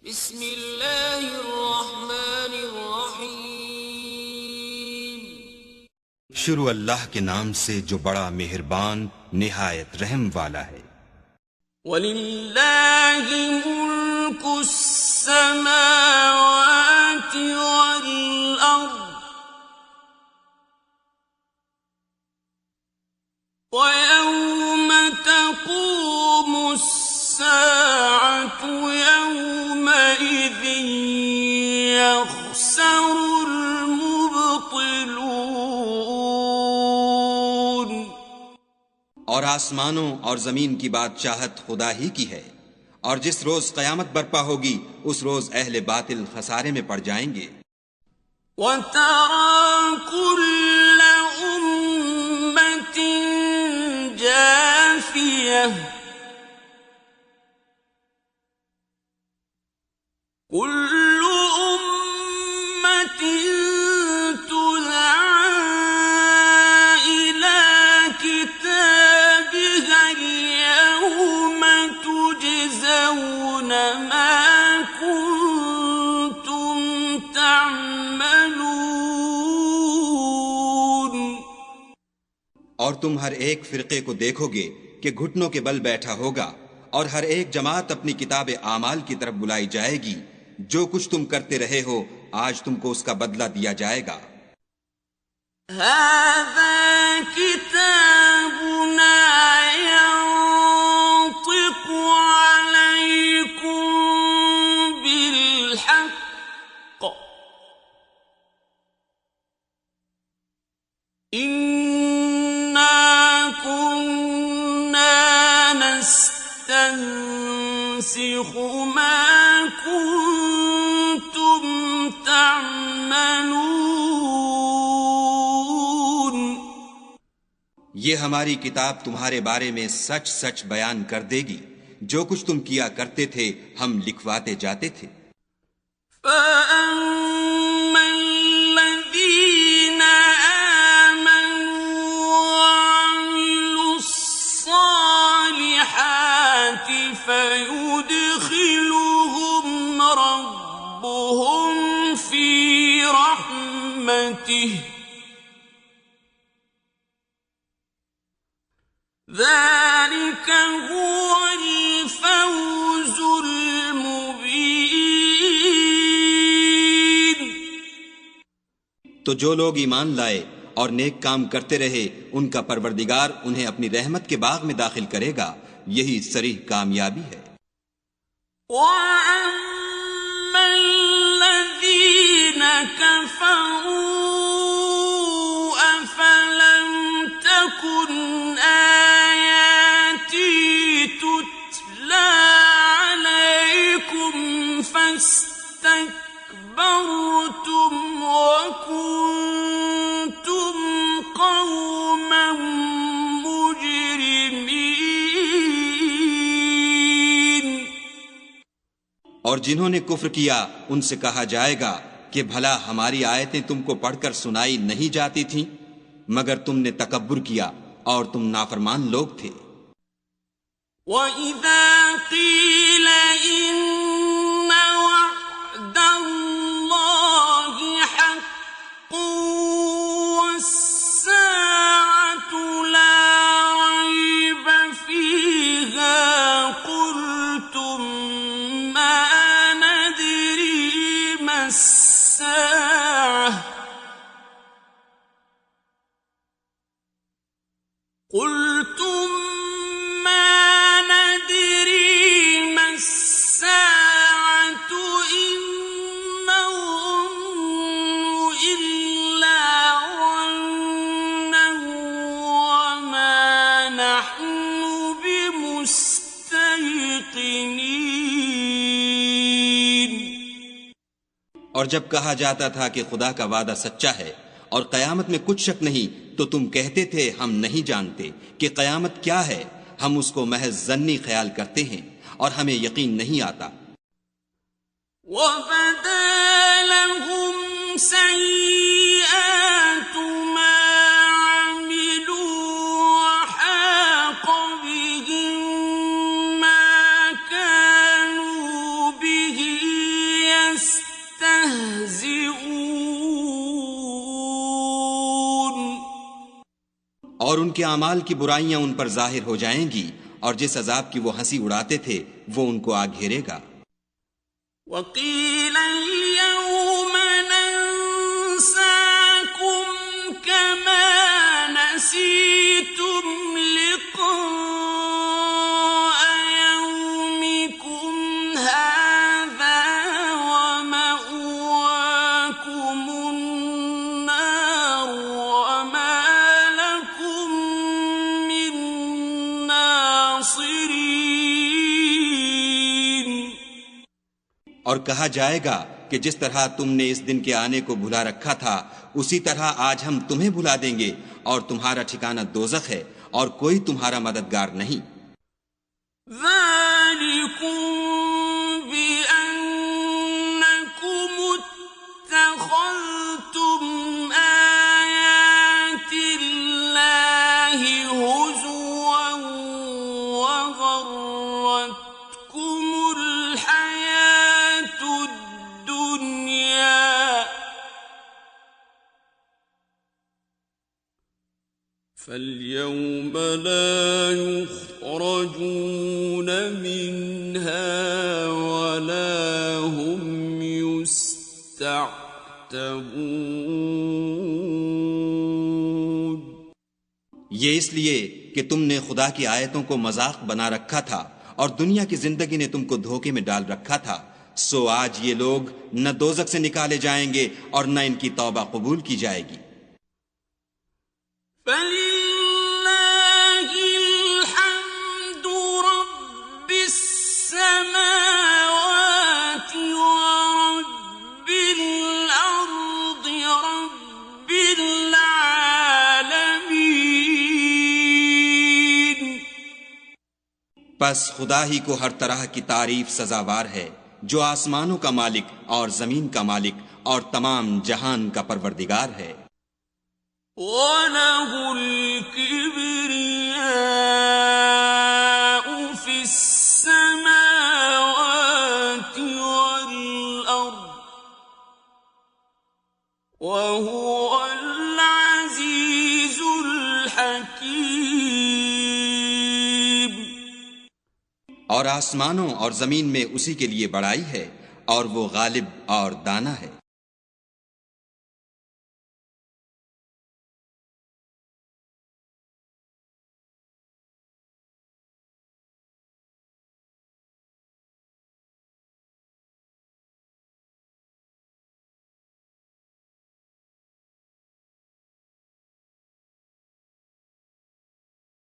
بسم اللہ الرحمن الرحیم۔ شروع اللہ کے نام سے جو بڑا مہربان نہایت رحم والا ہے۔ وَلِلَّهِ مُلْكُ السَّمَاوَاتِ وَالْأَرْضِ وَيَوْمَ تَقُومُ السَّاعَةُ يَوْمَئِذٍ يَخْسَرُ الْمُبْطِلُونَ۔ اور آسمانوں اور زمین کی بادشاہت خدا ہی کی ہے، اور جس روز قیامت برپا ہوگی اس روز اہل باطل خسارے میں پڑ جائیں گے۔ وَتَرَى كُلَّ أُمَّةٍ جَاثِيَةً كُلُّ أُمَّةٍ تُدْعَىٰ إِلَىٰ كِتَابِهَا الْيَوْمَ تُجْزَوْنَ مَا كُنتُمْ تَعْمَلُونَ۔ اور تم ہر ایک فرقے کو دیکھو گے کہ گھٹنوں کے بل بیٹھا ہوگا، اور ہر ایک جماعت اپنی کتاب اعمال کی طرف بلائی جائے گی۔ جو کچھ تم کرتے رہے ہو آج تم کو اس کا بدلہ دیا جائے گا۔ هَذَا كِتَابُنَا يَنطِقُ عَلَيْكُم بِالْحَقِّ إِنَّا كُنَّا نَسْتَنسِخُ مَا كُنتُمْ تَعْمَلُونَ۔ یہ ہماری کتاب تمہارے بارے میں سچ سچ بیان کر دے گی، جو کچھ تم کیا کرتے تھے ہم لکھواتے جاتے تھے۔ فَأَمَّا الَّذِينَ آمَنُوا وَعَمِلُوا الصَّالِحَاتِ فَيُدْخِلُهُمْ رَبُّهُمْ فِي رَحْمَتِهِ ذَلِكَ هُوَ الْفَوْزُ الْمُبِينُ۔ تو جو لوگ ایمان لائے اور نیک کام کرتے رہے ان کا پروردگار انہیں اپنی رحمت کے باغ میں داخل کرے گا، یہی صریح کامیابی ہے۔ وَأَمَّا الَّذِينَ كَفَرُوا أَفَلَمْ تَكُنْ آيَاتِي تُتْلَىٰ عَلَيْكُمْ فَاسْتَكْبَرْتُمْ وَكُنتُمْ قَوْمًا مُجْرِمِينَ۔ اور جنہوں نے کفر کیا ان سے کہا جائے گا کہ بھلا ہماری آیتیں تم کو پڑھ کر سنائی نہیں جاتی تھیں، مگر تم نے تکبر کیا اور تم نافرمان لوگ تھے۔ وَإِذَا قِيلَ إِنَّ وَعْدَ اللَّهِ حَقٌّ وَالسَّاعَةُ لَا رَيْبَ فِيهَا قُلْتُم مَّا نَدْرِي مَا السَّاعَةُ قُلْتُم مَّا نَدْرِي مَا السَّاعَةُ إِن نَّظُنُّ إِلَّا ظَنًّا وَمَا نَحْنُ بِمُسْتَيْقِنِينَ۔ اور جب کہا جاتا تھا کہ خدا کا وعدہ سچا ہے اور قیامت میں کچھ شک نہیں تو تم کہتے تھے ہم نہیں جانتے کہ قیامت کیا ہے، ہم اس کو محض ظنی خیال کرتے ہیں اور ہمیں یقین نہیں آتا۔ وَبَدَا لَهُمْ سَيِّئَاتُ مَا عَمِلُوا وَحَاقَ بِهِم مَّا كَانُوا بِهِ اور ان کے اعمال کی برائیاں ان پر ظاہر ہو جائیں گی، اور جس عذاب کی وہ ہنسی اڑاتے تھے وہ ان کو آ گھیرے گا۔ وَقِيلَ الْيَوْمَ نَنسَاكُمْ كَمَا نَسِيتُمْ لِقَاءَ يَوْمِكُمْ هَٰذَا وَمَأْوَاكُمُ النَّارُ وَمَا لَكُم مِّن نَّاصِرِينَ۔ اور کہا جائے گا کہ جس طرح تم نے اس دن کے آنے کو بھلا رکھا تھا اسی طرح آج ہم تمہیں بھلا دیں گے، اور تمہارا ٹھکانہ دوزخ ہے اور کوئی تمہارا مددگار نہیں۔ ذَلِكُم بِأَنَّكُمُ اتَّخَذْتُمْ آيَاتِ اللَّهِ هُزُوًا وَغَرَّتْكُمُ الْحَيَاةُ الدُّنْيَا فَالْيَوْمَ لَا يُخْرَجُونَ مِنْهَا وَلَا هُمْ يُسْتَعْتَبُونَ۔ یہ اس لیے کہ تم نے خدا کی آیتوں کو مذاق بنا رکھا تھا اور دنیا کی زندگی نے تم کو دھوکے میں ڈال رکھا تھا، سو آج یہ لوگ نہ دوزخ سے نکالے جائیں گے اور نہ ان کی توبہ قبول کی جائے گی۔ فَلِلَّهِ الْحَمْدُ رَبِّ السَّمَاوَاتِ وَرَبِّ الْأَرْضِ رَبِّ الْعَالَمِينَ۔ پس خدا ہی کو ہر طرح کی تعریف سزاوار ہے، جو آسمانوں کا مالک اور زمین کا مالک اور تمام جہان کا پروردگار ہے۔ وَلَهُ الْكِبْرِيَاءُ فِي السَّمَاوَاتِ وَالْأَرْضِ وَهُوَ الْعَزِيزُ الْحَكِيمُ۔ اور آسمانوں اور زمین میں اسی کے لیے بڑائی ہے، اور وہ غالب اور دانا ہے۔